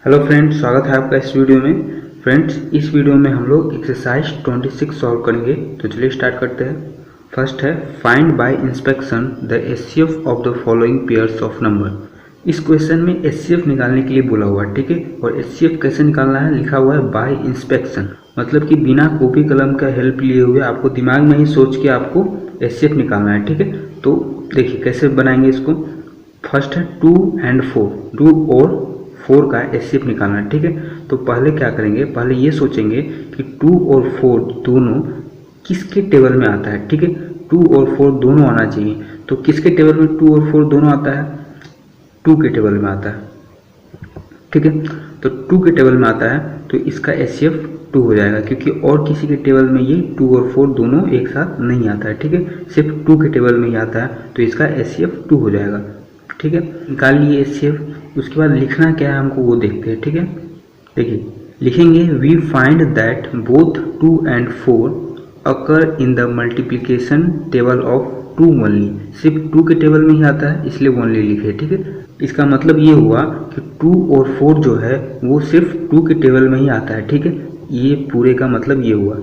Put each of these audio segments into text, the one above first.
Hello friends, स्वागत है आपका इस वीडियो में। फ्रेंड्स, इस वीडियो में हम लोग एक्सरसाइज 26 सॉल्व करेंगे। तो चलिए स्टार्ट करते हैं। फर्स्ट है find by inspection the HCF of the following pairs of number. इस क्वेश्चन में एचसीएफ निकालने के लिए बोला हुआ है, ठीक है। और एचसीएफ कैसे निकालना है लिखा हुआ है बाय इंस्पेक्शन, मतलब कि बिना कॉपी कलम का हेल्प लिए हुए आपको दिमाग में ही सोच के आपको एचसीएफ निकालना है, ठीक है। तो देखिए कैसे बनाएंगे इसको। फर्स्ट है 2 and 4, 2 और 4 का एचसीएफ निकालना है, ठीक है। तो पहले क्या करेंगे, पहले ये सोचेंगे कि 2 और 4 दोनों किसके टेबल में आता है, ठीक है। 2 और 4 दोनों आना चाहिए। तो किसके टेबल में 2 और 4 दोनों आता है? 2 के टेबल में आता है, ठीक है। तो 2 के टेबल में आता है तो इसका एचसीएफ 2 हो जाएगा, क्योंकि और किसी के टेबल में ये 2 और 4 दोनों एक साथ नहीं आता है, ठीक है। सिर्फ 2 के टेबल में ही आता है, तो इसका एचसीएफ 2 हो जाएगा, ठीक है। निकाल लिए एचसीएफ। उसके बाद लिखना क्या है हमको वो देखते हैं, ठीक है। देखिए लिखेंगे we find that both 2 and 4 occur in the multiplication table of 2 only. सिर्फ 2 के टेबल में ही आता है इसलिए ओनली लिखे, ठीक है। इसका मतलब ये हुआ कि 2 और 4 जो है वो सिर्फ 2 के टेबल में ही आता है, ठीक है। ये पूरे का मतलब ये हुआ।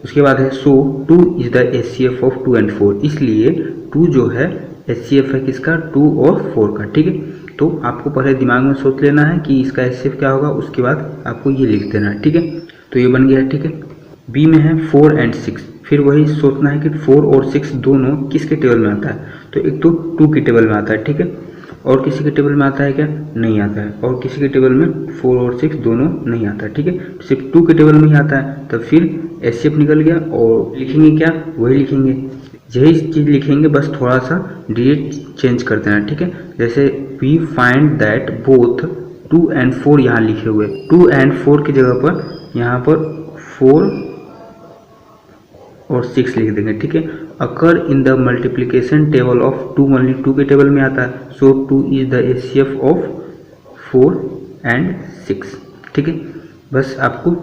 उसके बाद है so 2 is the HCF of 2 and 4, इसलिए 2 जो है एचसीएफ है किसका? 2 और 4 का, ठीक है। तो आपको पहले दिमाग में सोच लेना है कि इसका एचसीएफ क्या होगा, उसके बाद आपको ये लिख देना है, ठीक है। तो ये बन गया, ठीक है। बी में है 4 and 6, फिर वही सोचना है कि 4 और 6 दोनों किसके टेबल में आता है। तो एक तो 2 के टेबल में आता है, ठीक है। और किसी के टेबल में आता है क्या? नहीं आता है। और किसी के टेबल में 4 और 6 दोनों नहीं आता है, ठीक है। सिर्फ 2 के टेबल में ही आता है, तो फिर एचसीएफ निकल गया। और लिखेंगे क्या? वही लिखेंगे, यही चीज़ लिखेंगे, बस थोड़ा सा डिजिट चेंज कर देना, ठीक है। जैसे we find that both 2 and 4 यहाँ लिखे हुए, 2 and 4 की जगह पर यहाँ पर 4 और 6 लिख देंगे, ठीक है। Occur in the multiplication table of 2 only, 2 के टेबल में आता है। So 2 is the HCF of 4 and 6, ठीक है। बस आपको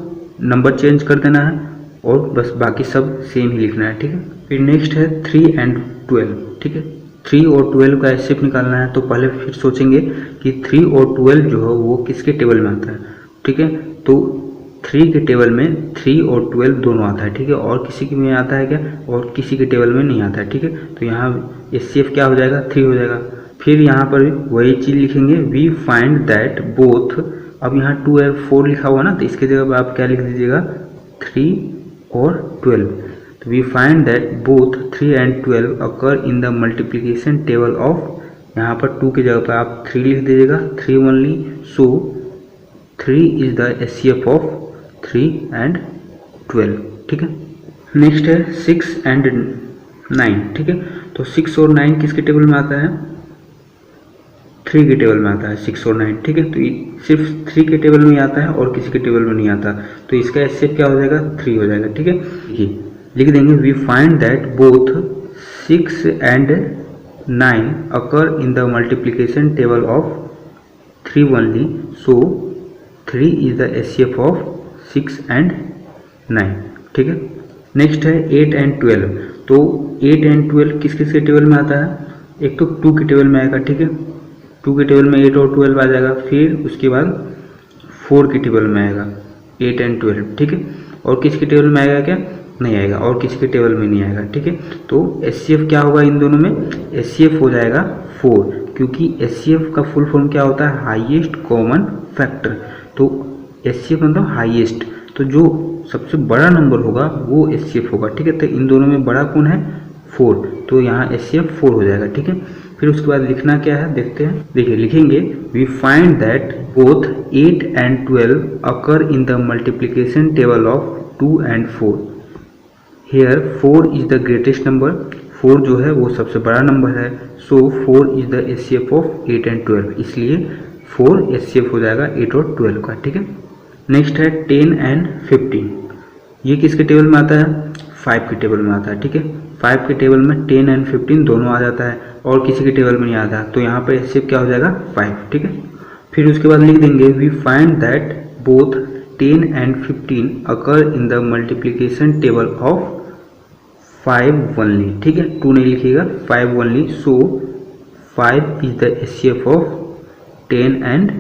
नंबर चेंज कर देना है और बस बाकी सब सेम ही लिखना है, ठीक है। फिर नेक्स्ट है 3 and 12, ठीक है। 3 और 12 का एचसीएफ निकालना है। तो पहले फिर सोचेंगे कि 3 और 12 जो है वो किसके टेबल में आता है, ठीक है। तो 3 के टेबल में 3 और 12 दोनों आता है, ठीक है। और किसी के में आता है क्या? और किसी के टेबल में नहीं आता है, ठीक है। तो यहाँ एचसीएफ क्या हो जाएगा? 3 हो जाएगा। फिर यहाँ पर वही चीज़ लिखेंगे वी फाइंड दैट बोथ, अब यहाँ 2 और 4 लिखा हुआ ना, तो इसके जगह पर आप क्या लिख दीजिएगा? 3 और 12। तो we find that both 3 and 12 occur in the multiplication table of, यहाँ पर 2 की जगह पर आप 3 लिख दीजिएगा, 3 only. So 3 is the HCF of 3 and 12, ठीक है। नेक्स्ट है 6 and 9, ठीक है। तो 6 और 9 किसके टेबल में आता है? 3 के टेबल में आता है 6 और 9, ठीक है। तो सिर्फ 3 के टेबल में आता है और किसी के टेबल में नहीं आता, तो इसका एचसीएफ क्या हो जाएगा? 3 हो जाएगा, ठीक है। ये लिख देंगे we find that both 6 and 9 occur in the multiplication table of 3 only. So 3 is the HCF of 6 and 9, ठीक है। नेक्स्ट है 8 and 12। तो 8 and 12 किस किस के टेबल में आता है? एक तो 2 के टेबल में आएगा, ठीक है। 2 के टेबल में 8 और 12 आ जाएगा। फिर उसके बाद 4 के टेबल में आएगा 8 and 12, ठीक है। और किसके टेबल में आएगा क्या? नहीं आएगा। और किसी के टेबल में नहीं आएगा, ठीक है। तो एचसीएफ क्या होगा इन दोनों में? एचसीएफ हो जाएगा 4, क्योंकि एचसीएफ का फुल फॉर्म क्या होता है? Highest common factor. तो एचसीएफ मतलब हाईएस्ट, तो जो सबसे बड़ा नंबर होगा वो एचसीएफ होगा, ठीक है। तो इन दोनों में बड़ा कौन है? 4, तो यहाँ एचसीएफ 4 हो जाएगा, ठीक है। फिर उसके बाद लिखना क्या है देखते हैं। देखिए लिखेंगे we find that both 8 and 12 occur in the multiplication table of 2 and 4। Here 4 is the greatest number, 4 जो है वो सबसे बड़ा नंबर है। So 4 is the HCF of 8 and 12, इसलिए 4 एचसीएफ हो जाएगा 8 और 12 का, ठीक है। नेक्स्ट है 10 and 15। ये किसके टेबल में आता है? 5 के टेबल में आता है, ठीक है। 5 के टेबल में 10 and 15 दोनों आ जाता है और किसी के टेबल में नहीं आता, तो यहाँ पर एचसीएफ क्या हो जाएगा? 5, ठीक है। फिर उसके बाद लिख देंगे we find that both 10 and 15 occur in the multiplication table of 5 only, ठीक है। 2 नहीं लिखिएगा, 5 only. So 5 is the HCF of 10 and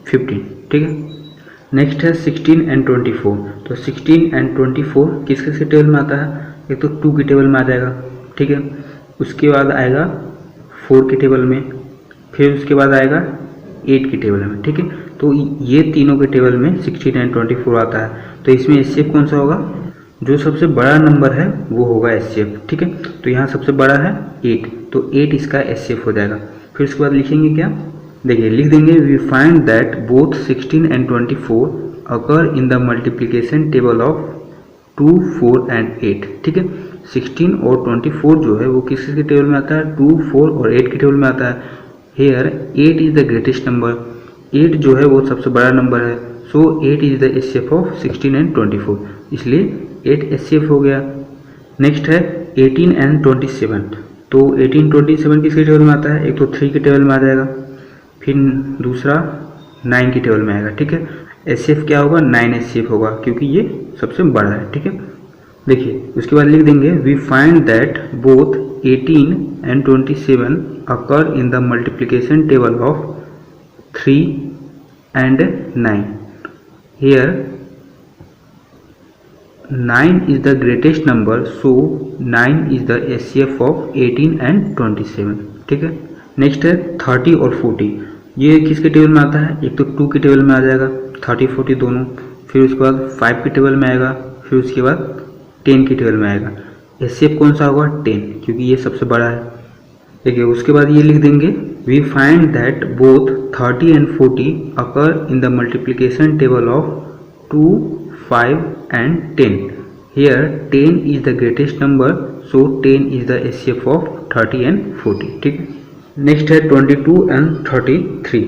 15, ठीक है। नेक्स्ट है 16 एंड 24। तो 16 एंड 24 किस किस के टेबल में आता है? एक तो 2 की टेबल में आ जाएगा, ठीक है। उसके बाद आएगा 4 की टेबल में, फिर उसके बाद आएगा 8 की टेबल में, ठीक है। तो ये तीनों के टेबल में 16 एंड 24 आता है। तो इसमें एचसीएफ कौन सा होगा? जो सबसे बड़ा नंबर है वो होगा एचसीएफ, ठीक है। तो यहाँ सबसे बड़ा है 8, तो 8 इसका एचसीएफ हो जाएगा। फिर उसके बाद लिखेंगे क्या? देखिए लिख देंगे we find that both 16 and 24 occur in the multiplication table of 2, 4 and 8, ठीक है। 16 और 24 जो है वो किस के टेबल में आता है? 2, 4 और 8 के टेबल में आता है। Here 8 is the greatest number, 8 जो है वो सबसे बड़ा नंबर है। So 8 is the HCF of 16 and 24, इसलिए 8 एचसीएफ हो गया। नेक्स्ट है 18 एंड 27। तो 18, 27 किसके टेबल में आता है? एक तो 3 के टेबल में आ जाएगा, फिर दूसरा 9 की टेबल में आएगा, ठीक है। एचसीएफ क्या होगा? 9 एचसीएफ होगा, क्योंकि ये सबसे बड़ा है, ठीक है। देखिए उसके बाद लिख देंगे we find that both 18 and 27 occur in the multiplication table of 3 and 9। Here 9 is the greatest number, so 9 is the HCF of 18 and 27, ठीक है। नेक्स्ट है 30 और 40। ये किसके टेबल में आता है? एक तो 2 के टेबल में आ जाएगा, 30, 40 दोनों। फिर उसके बाद 5 के टेबल में आएगा, फिर उसके बाद 10 की टेबल में आएगा। HCF कौन सा होगा? 10, क्योंकि ये सबसे बड़ा है। देखिए उसके बाद ये लिख देंगे we find that both 30 and 40 occur in the multiplication table of 2, 5 and 10. Here 10 is the greatest number, so 10 is the HCF of 30 and 40, ठीक है। नेक्स्ट है 22 एंड 33।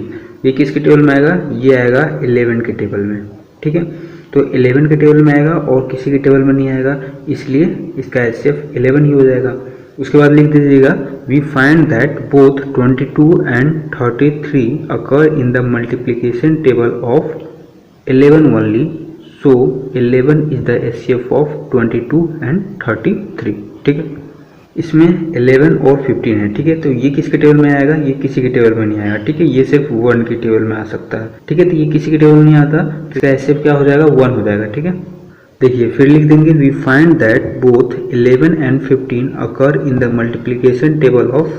ये किसके टेबल में आएगा? ये आएगा 11 के टेबल में, ठीक है। तो 11 के टेबल में आएगा और किसी के टेबल में नहीं आएगा, इसलिए इसका HCF 11 ही हो जाएगा। उसके बाद लिख दीजिएगा we find that both 22 and 33 occur in the multiplication table of 11 only, so 11 is the HCF of 22 and 33, ठीक है। इसमें 11 और 15 है, ठीक है। तो ये किसके टेबल में आएगा? ये किसी के टेबल में नहीं आएगा, ठीक है। ये सिर्फ 1 के टेबल में आ सकता है, ठीक है। तो ये किसी के टेबल में नहीं आता, तो इसका HCF क्या हो जाएगा? 1 हो जाएगा, ठीक है। देखिए फिर लिख देंगे we find that both 11 and 15 occur in the multiplication table of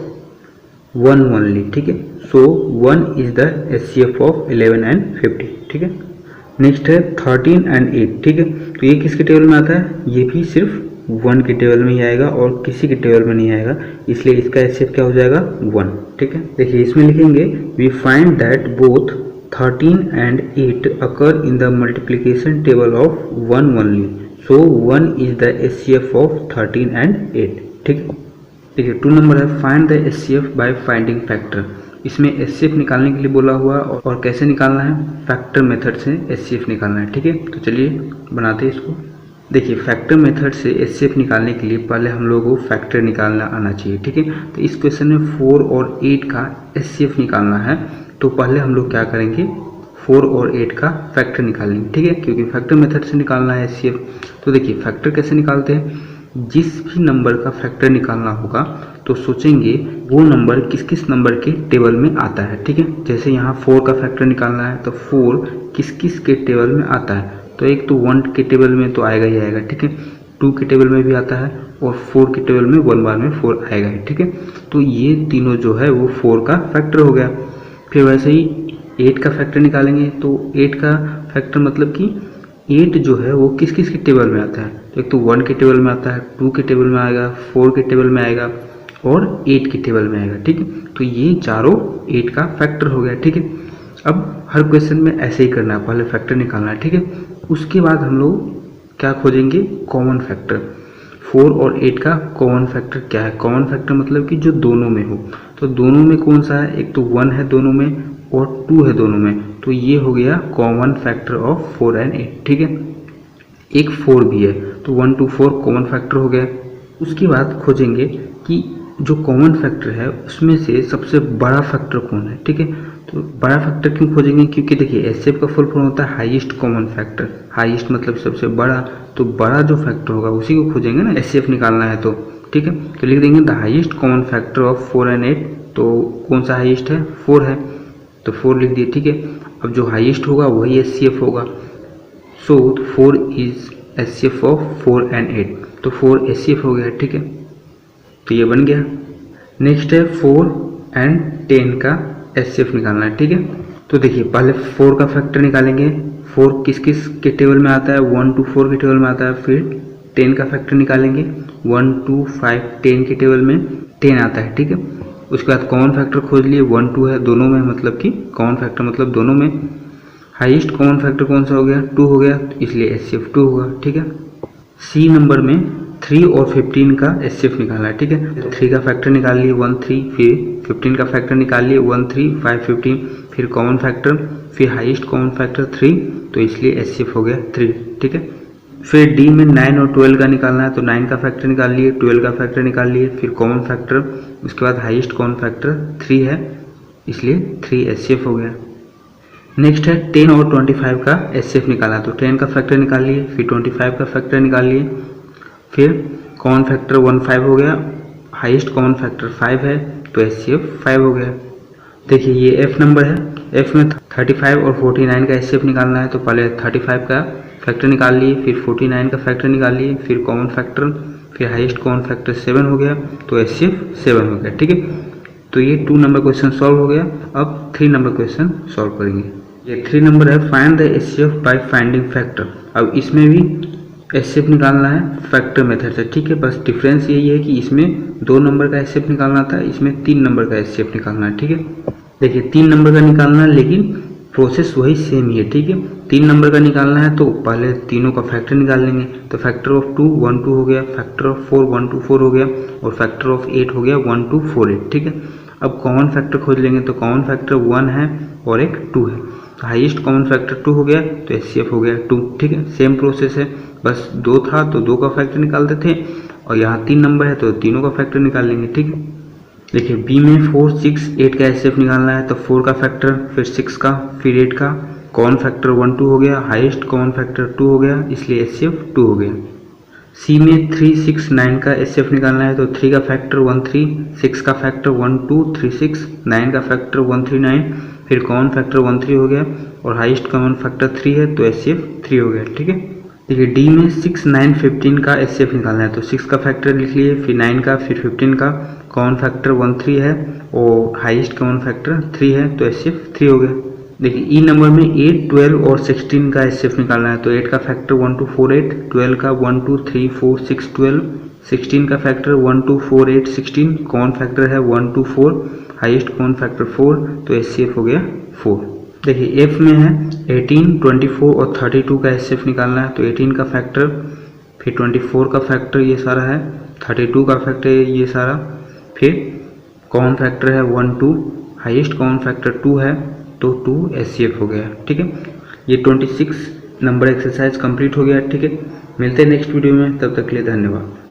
1 only, ठीक है। So 1 is the HCF of 11 and 15, ठीक है। नेक्स्ट है 13 एंड 8, ठीक है। तो ये किसके टेबल में आता है? ये भी सिर्फ 1 के टेबल में ही आएगा और किसी के टेबल में नहीं आएगा, इसलिए इसका HCF क्या हो जाएगा? 1, ठीक है। देखिए इसमें लिखेंगे we find that both 13 and 8 occur in the multiplication table of 1 only, so 1 is the HCF of 13 and 8, ठीक है। देखिए 2 नंबर है find the HCF by finding factor. इसमें HCF निकालने के लिए बोला हुआ और कैसे निकालना है? फैक्टर मेथड से HCF निकालना है, ठीक है। तो चलिए बनाते हैं इसको। देखिए फैक्टर मेथड से HCF निकालने के लिए पहले हम लोगों को फैक्टर निकालना आना चाहिए, ठीक है। तो इस क्वेश्चन में 4 और 8 का HCF निकालना है, तो पहले हम लोग क्या करेंगे? 4 और 8 का फैक्टर निकालेंगे, ठीक है, क्योंकि फैक्टर मेथड से निकालना है HCF। तो देखिए फैक्टर कैसे निकालते हैं? जिस भी नंबर का फैक्टर निकालना होगा तो सोचेंगे वो नंबर किस किस नंबर के टेबल में आता है, ठीक है। जैसे यहाँ 4 का फैक्टर निकालना है तो 4 किस किस के टेबल में आता है? तो एक तो 1 के टेबल में तो आएगा ही आएगा, ठीक है। 2 के टेबल में भी आता है और 4 के टेबल में 1 बार में 4 आएगा ही, ठीक है। तो ये तीनों जो है वो 4 का फैक्टर हो गया। फिर वैसे ही 8 का फैक्टर निकालेंगे, तो 8 का फैक्टर मतलब कि 8 जो है वो किस किस के टेबल में आता है? तो एक तो 1 के टेबल में आता है, 2 के टेबल में आएगा, 4 के टेबल में आएगा और 8 के टेबल में आएगा, ठीक है। तो ये चारों 8 का फैक्टर हो गया, ठीक है। अब हर क्वेश्चन में ऐसे ही करना है, पहले फैक्टर निकालना है, ठीक है। उसके बाद हम लोग क्या खोजेंगे? Common factor. 4 और 8 का कॉमन फैक्टर क्या है? कॉमन फैक्टर मतलब कि जो दोनों में हो। तो दोनों में कौन सा है? एक तो 1 है दोनों में और 2 है दोनों में, तो ये हो गया कॉमन फैक्टर ऑफ 4 एंड 8, ठीक है। एक 4 भी है, तो 1 2 4 कॉमन फैक्टर हो गया। उसके बाद खोजेंगे कि जो कॉमन फैक्टर है उसमें से सबसे बड़ा फैक्टर कौन है, ठीक है। तो बड़ा फैक्टर क्यों खोजेंगे? क्योंकि देखिए HCF का फुल फॉर्म होता है हाईएस्ट कॉमन फैक्टर। हाईएस्ट मतलब सबसे बड़ा, तो बड़ा जो फैक्टर होगा उसी को खोजेंगे ना, HCF निकालना है तो, ठीक है। तो लिख देंगे the highest common factor of 4 and 8। तो कौन सा हाईएस्ट है? 4 है, तो 4 लिख दिए, ठीक है। अब जो हाईएस्ट होगा वही HCF होगा। सो 4 इज HCF ऑफ 4 and 8, तो 4 HCF हो गया, ठीक है, तो ये बन गया। नेक्स्ट है 4 and 10 का HCF निकालना है, ठीक है। तो देखिए पहले 4 का फैक्टर निकालेंगे। 4 किस किस के टेबल में आता है, 1 to 4 के टेबल में आता है। फिर 10 का फैक्टर निकालेंगे, 1 to 5 10 के टेबल में 10 आता है, ठीक है। उसके बाद कॉमन फैक्टर खोज लिए, 1 2 है दोनों में, मतलब कि कॉमन फैक्टर मतलब दोनों में हाईएस्ट कॉमन फैक्टर कौन सा हो गया, 2 हो गया, तो इसलिए HCF 2 होगा, ठीक है। सी नंबर में 3 और 15 का HCF निकालना है, ठीक है। 3 का फैक्टर निकाल लिए 1 3, फिर 15 का फैक्टर निकाल लिए 1 3 5 15, फिर कॉमन फैक्टर, फिर हाईएस्ट कॉमन फैक्टर 3, तो इसलिए HCF हो गया 3, ठीक है। फिर डी में 9 और 12 का निकालना है, तो 9 का फैक्टर निकाल लिए, 12 का फैक्टर निकाल लिए, फिर कॉमन फैक्टर, उसके बाद हाईएस्ट कॉमन फैक्टर 3 है, इसलिए 3 HCF हो गया। नेक्स्ट है 10 और 25 का HCF निकालना, तो 10 का फैक्टर निकाल लिए, फिर 25 का फैक्टर निकाल लिए, फिर कॉमन फैक्टर 1 5 हो गया, हाईएस्ट कॉमन फैक्टर 5 है, तो HCF 5 हो गया। देखिए ये F नंबर है, F में 35 और 49 का HCF निकालना है, तो पहले 35 का फैक्टर निकाल लिए, फिर 49 का फैक्टर निकाल लिए, फिर कॉमन फैक्टर, फिर हाईएस्ट कॉमन फैक्टर 7 हो गया, तो HCF 7 हो गया, ठीक है। तो ये 2 नंबर क्वेश्चन सॉल्व हो गया। अब 3 नंबर क्वेश्चन सॉल्व करेंगे। ये 3 नंबर है, find the HCF by finding factor. अब इसमें भी HCF निकालना है फैक्टर मेथड से, ठीक है। बस डिफरेंस यही है कि इसमें 2 नंबर का HCF निकालना था, इसमें 3 नंबर का HCF निकालना है, ठीक है। देखिए 3 नंबर का निकालना है, लेकिन प्रोसेस वही सेम ही है, ठीक है। 3 नंबर का निकालना है तो पहले तीनों का फैक्टर निकाल लेंगे, तो फैक्टर ऑफ 2 1 2 हो गया, फैक्टर ऑफ 4 1 2 4 हो गया, और फैक्टर ऑफ 8 हो गया 1 2 4 8, ठीक है। अब कॉमन फैक्टर खोज लेंगे, तो कॉमन फैक्टर 1 है और एक 2 है, तो हाईएस्ट कॉमन फैक्टर 2 हो गया, तो HCF हो गया 2, ठीक है। सेम प्रोसेस है, बस 2 था तो 2 का फैक्टर निकालते थे, और यहाँ 3 नंबर है तो तीनों का फैक्टर निकाल लेंगे, ठीक है। देखिए बी में 4 6 8 का HCF निकालना है, तो 4 का फैक्टर, फिर 6 का, फिर 8 का, कॉमन फैक्टर 1 2 हो गया, हाईएस्ट कॉमन फैक्टर 2 हो गया, इसलिए HCF 2 हो गया। सी में 3 6 9 का HCF निकालना है, तो 3 का फैक्टर 1 3, 6 का फैक्टर 1 2 3 6, 9 का फैक्टर 1 3 9, फिर कॉमन फैक्टर 1 3 हो गया, और हाईएस्ट कॉमन फैक्टर 3 है, तो HCF 3 हो गया, ठीक है। देखिए डी में 6 9 15 का HCF निकालना है, तो 6 का फैक्टर लिख लिए, फिर 9 का, फिर 15 का, कॉमन फैक्टर 1 3 है और हाईएस्ट कॉमन फैक्टर 3 है, तो HCF 3 हो गया। देखिए ई नंबर में 8 12 और 16 का HCF निकालना है, तो 8 का फैक्टर 1 2 4 8, 12 का 1 2 3 4 6 12, 16 का फैक्टर 1 2 4 8 16, कॉमन फैक्टर है 1 2 4, हाईएस्ट कॉमन फैक्टर 4, तो HCF हो गया 4। देखिए एफ में है 18 24 और 32 का HCF निकालना है, तो 18 का फैक्टर, फिर 24 का फैक्टर ये सारा है, 32 का फैक्टर ये सारा, फिर कॉमन फैक्टर है 1 2, हाईएस्ट कॉमन फैक्टर 2 है, तो 2 HCF हो गया, ठीक है। ये 26 नंबर एक्सरसाइज कंप्लीट हो गया, ठीक है। मिलते हैं नेक्स्ट वीडियो में, तब तक के लिए धन्यवाद।